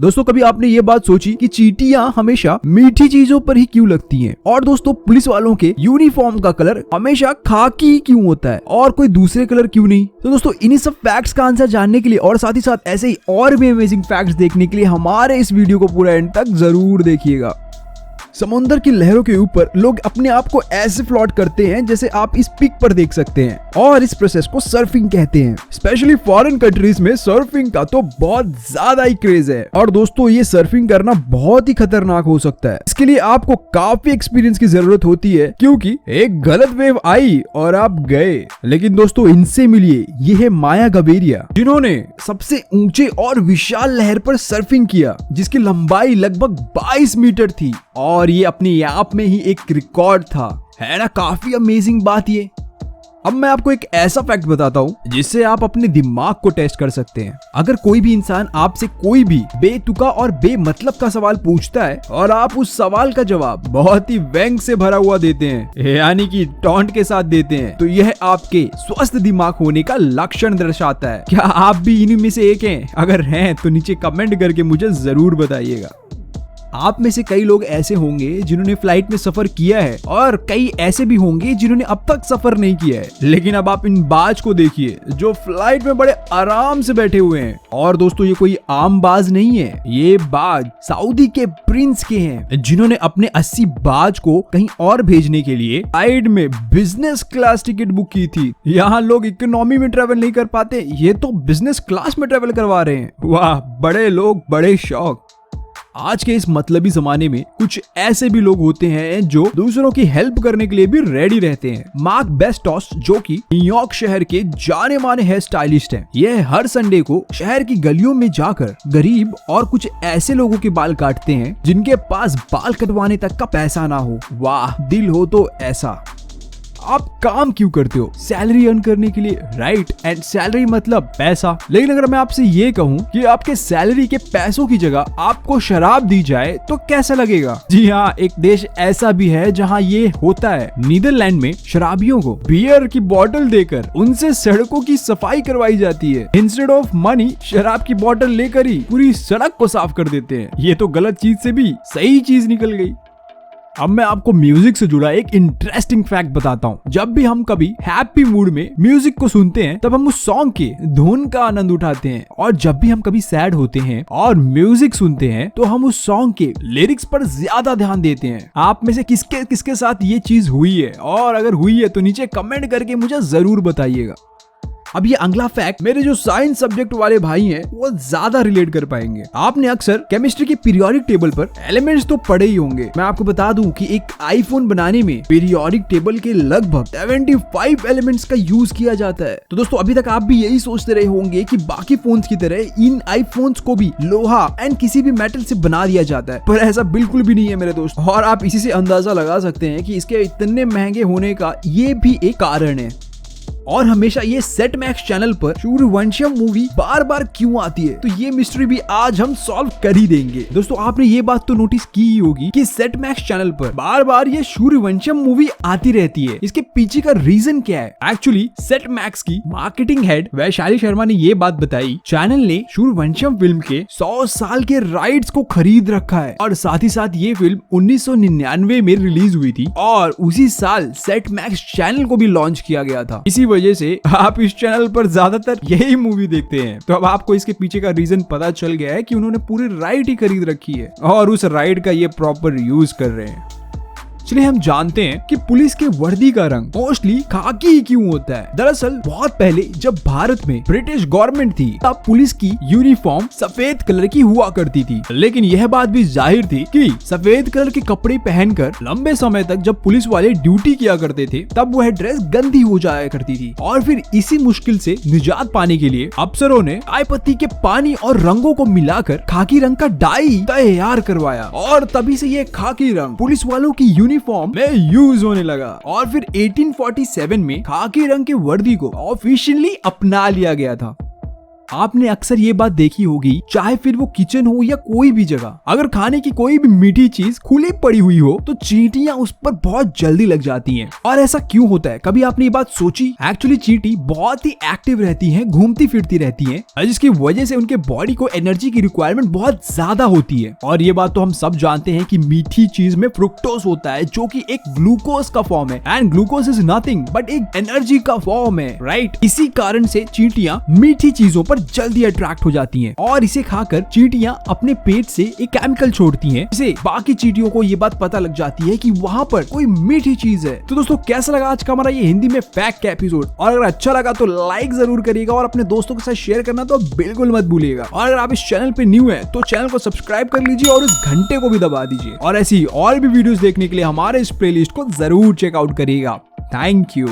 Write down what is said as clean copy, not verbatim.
दोस्तों कभी आपने ये बात सोची कि चींटियां हमेशा मीठी चीजों पर ही क्यों लगती हैं? और दोस्तों पुलिस वालों के यूनिफॉर्म का कलर हमेशा खाकी क्यों होता है और कोई दूसरे कलर क्यों नहीं? तो दोस्तों इन्हीं सब फैक्ट्स का आंसर जानने के लिए और साथ ही साथ ऐसे ही और भी अमेजिंग फैक्ट्स देखने के लिए हमारे इस वीडियो को पूरा एंड तक जरूर देखिएगा। समुद्र की लहरों के ऊपर लोग अपने आप को ऐसे फ्लॉट करते हैं जैसे आप इस पिक पर देख सकते हैं, और इस प्रोसेस को सर्फिंग कहते हैं। स्पेशली फॉरेन कंट्रीज में सर्फिंग का तो बहुत ज्यादा ही क्रेज है। और दोस्तों ये सर्फिंग करना बहुत ही खतरनाक हो सकता है। इसके लिए आपको काफी एक्सपीरियंस की जरूरत होती है, क्योंकि एक गलत वेव आई और आप गए। लेकिन दोस्तों इनसे मिलिए, ये है माया गबेरिया, जिन्होंने सबसे ऊंचे और विशाल लहर पर सर्फिंग किया, जिसकी लंबाई लगभग 22 मीटर थी। और ये अपने आप में ही एक रिकॉर्ड था, है ना? काफी अमेजिंग बात ये। अब मैं आपको एक ऐसा फैक्ट बताता हूँ जिससे आप अपने दिमाग को टेस्ट कर सकते हैं। अगर कोई भी इंसान आपसे कोई भी बेतुका और बेमतलब का सवाल पूछता है और आप उस सवाल का जवाब बहुत ही व्यंग से भरा हुआ देते हैं, यानी कि टॉन्ट के साथ देते हैं, तो यह आपके स्वस्थ दिमाग होने का लक्षण दर्शाता है। क्या आप भी इन्हीं में से एक हैं? अगर हैं तो नीचे कमेंट करके मुझे जरूर बताइएगा। आप में से कई लोग ऐसे होंगे जिन्होंने फ्लाइट में सफर किया है, और कई ऐसे भी होंगे जिन्होंने अब तक सफर नहीं किया है। लेकिन अब आप इन बाज को देखिए जो फ्लाइट में बड़े आराम से बैठे हुए हैं। और दोस्तों ये कोई आम बाज नहीं है, ये बाज सऊदी के प्रिंस के हैं, जिन्होंने अपने 80 बाज को कहीं और भेजने के लिए फ्लाइट में बिजनेस क्लास टिकट बुक की थी। यहाँ लोग इकोनॉमी में ट्रेवल नहीं कर पाते, ये तो बिजनेस क्लास में ट्रेवल करवा रहे हैं। वाह, बड़े लोग बड़े शौक। आज के इस मतलबी जमाने में कुछ ऐसे भी लोग होते हैं जो दूसरों की हेल्प करने के लिए भी रेडी रहते हैं। मार्क बेस्टोस, जो कि न्यूयॉर्क शहर के जाने माने हेयर स्टाइलिस्ट हैं, यह हर संडे को शहर की गलियों में जाकर गरीब और कुछ ऐसे लोगों के बाल काटते हैं जिनके पास बाल कटवाने तक का पैसा ना हो। वाह, दिल हो तो ऐसा। आप काम क्यों करते हो? सैलरी अर्न करने के लिए, राइट? एंड सैलरी मतलब पैसा। लेकिन अगर मैं आपसे ये कहूँ कि आपके सैलरी के पैसों की जगह आपको शराब दी जाए तो कैसा लगेगा? जी हाँ, एक देश ऐसा भी है जहाँ ये होता है। नीदरलैंड में शराबियों को बियर की बोतल देकर उनसे सड़कों की सफाई करवाई जाती है। इंस्टेड ऑफ मनी, शराब की बोतल लेकर ही पूरी सड़क को साफ कर देते हैं। ये तो गलत चीज से भी सही चीज निकल गई। अब मैं आपको म्यूजिक से जुड़ा एक इंटरेस्टिंग फैक्ट बताता हूँ। जब भी हम कभी हैप्पी मूड में म्यूजिक को सुनते हैं तब हम उस सॉन्ग के धुन का आनंद उठाते हैं, और जब भी हम कभी सैड होते हैं और म्यूजिक सुनते हैं तो हम उस सॉन्ग के लिरिक्स पर ज्यादा ध्यान देते हैं। आप में से किसके किसके साथ ये चीज हुई है? और अगर हुई है तो नीचे कमेंट करके मुझे जरूर बताइएगा। अब ये अगला फैक्ट मेरे जो साइंस सब्जेक्ट वाले भाई हैं वो ज्यादा रिलेट कर पाएंगे। आपने अक्सर केमिस्ट्री के पीरियोडिक टेबल पर एलिमेंट्स तो पढ़े ही होंगे। मैं आपको बता दूं कि एक आईफोन बनाने में पीरियोडिक टेबल के लगभग 75 एलिमेंट्स का यूज किया जाता है। तो दोस्तों अभी तक आप भी यही सोचते रहे होंगे कि बाकी फोन्स की तरह इन आईफोन्स को भी लोहा एंड किसी भी मेटल से बना दिया जाता है, पर ऐसा बिल्कुल भी नहीं है मेरे दोस्त। और आप इसी से अंदाजा लगा सकते हैं कि इसके इतने महंगे होने का ये भी एक कारण है। और हमेशा ये सेट मैक्स चैनल पर सूर्यवंशम मूवी बार बार क्यों आती है, तो ये मिस्ट्री भी आज हम सॉल्व कर ही देंगे। दोस्तों आपने ये बात तो नोटिस की ही होगी कि सेट मैक्स चैनल पर बार बार ये सूर्यवंशम मूवी आती रहती है। इसके पीछे का रीजन क्या है? एक्चुअली सेट मैक्स की मार्केटिंग हेड वैशाली शर्मा ने ये बात बताई, चैनल ने सूर्यवंशम फिल्म के 100 साल के राइट्स को खरीद रखा है, और साथ ही साथ ये फिल्म 1999 में रिलीज हुई थी, और उसी साल सेट मैक्स चैनल को भी लॉन्च किया गया था। इसी वजह से आप इस चैनल पर ज्यादातर यही मूवी देखते हैं। तो अब आपको इसके पीछे का रीजन पता चल गया है कि उन्होंने पूरी राइट ही खरीद रखी है और उस राइट का ये प्रॉपर यूज कर रहे हैं। चलिए हम जानते हैं कि पुलिस के वर्दी का रंग मोस्टली खाकी ही क्यों होता है। दरअसल बहुत पहले जब भारत में ब्रिटिश गवर्नमेंट थी तब पुलिस की यूनिफॉर्म सफेद कलर की हुआ करती थी, लेकिन यह बात भी जाहिर थी कि सफेद कलर के कपड़े पहनकर लंबे समय तक जब पुलिस वाले ड्यूटी किया करते थे तब वह ड्रेस गंदी हो जाया करती थी। और फिर इसी मुश्किल से निजात पाने के लिए अफसरों ने चाय पत्ती के पानी और रंगों को मिलाकर खाकी रंग का डाई तैयार करवाया, और तभी से ये खाकी रंग पुलिस वालों की यूनिफॉर्म में यूज होने लगा। और फिर 1847 में खाकी रंग के वर्दी को ऑफिशियली अपना लिया गया था। आपने अक्सर ये बात देखी होगी, चाहे फिर वो किचन हो या कोई भी जगह, अगर खाने की कोई भी मीठी चीज खुली पड़ी हुई हो तो चींटियां उस पर बहुत जल्दी लग जाती हैं। और ऐसा क्यों होता है, कभी आपने ये बात सोची? एक्चुअली चींटी बहुत ही एक्टिव रहती हैं, घूमती फिरती रहती हैं, जिसकी वजह से उनके बॉडी को एनर्जी की रिक्वायरमेंट बहुत ज्यादा होती है। और ये बात तो हम सब जानते हैं कि मीठी चीज में फ्रुक्टोज होता है, जो कि एक ग्लूकोज का फॉर्म है, and glucose is nothing but एक एनर्जी का फॉर्म है, राइट? इसी कारण से चींटियां मीठी चीजों पर जल्दी अट्रैक्ट हो जाती हैं, और इसे खाकर चींटियां अपने पेट से एक केमिकल छोड़ती हैं, जिससे बाकी चींटियों को ये बात पता लग जाती है कि वहां पर कोई मीठी चीज है। तो दोस्तों, कैसा लगा आज का हमारा ये हिंदी में फैक्ट का एपिसोड? और अगर अच्छा लगा तो लाइक जरूर करिएगा, और अपने दोस्तों के साथ शेयर करना तो बिल्कुल मत भूलिएगा। और अगर आप इस चैनल पे न्यू है तो चैनल को सब्सक्राइब कर लीजिए और इस घंटे को भी दबा दीजिए। और ऐसी और भी वीडियोस देखने के लिए हमारे इस प्लेलिस्ट को जरूर चेकआउट करिएगा। Thank you.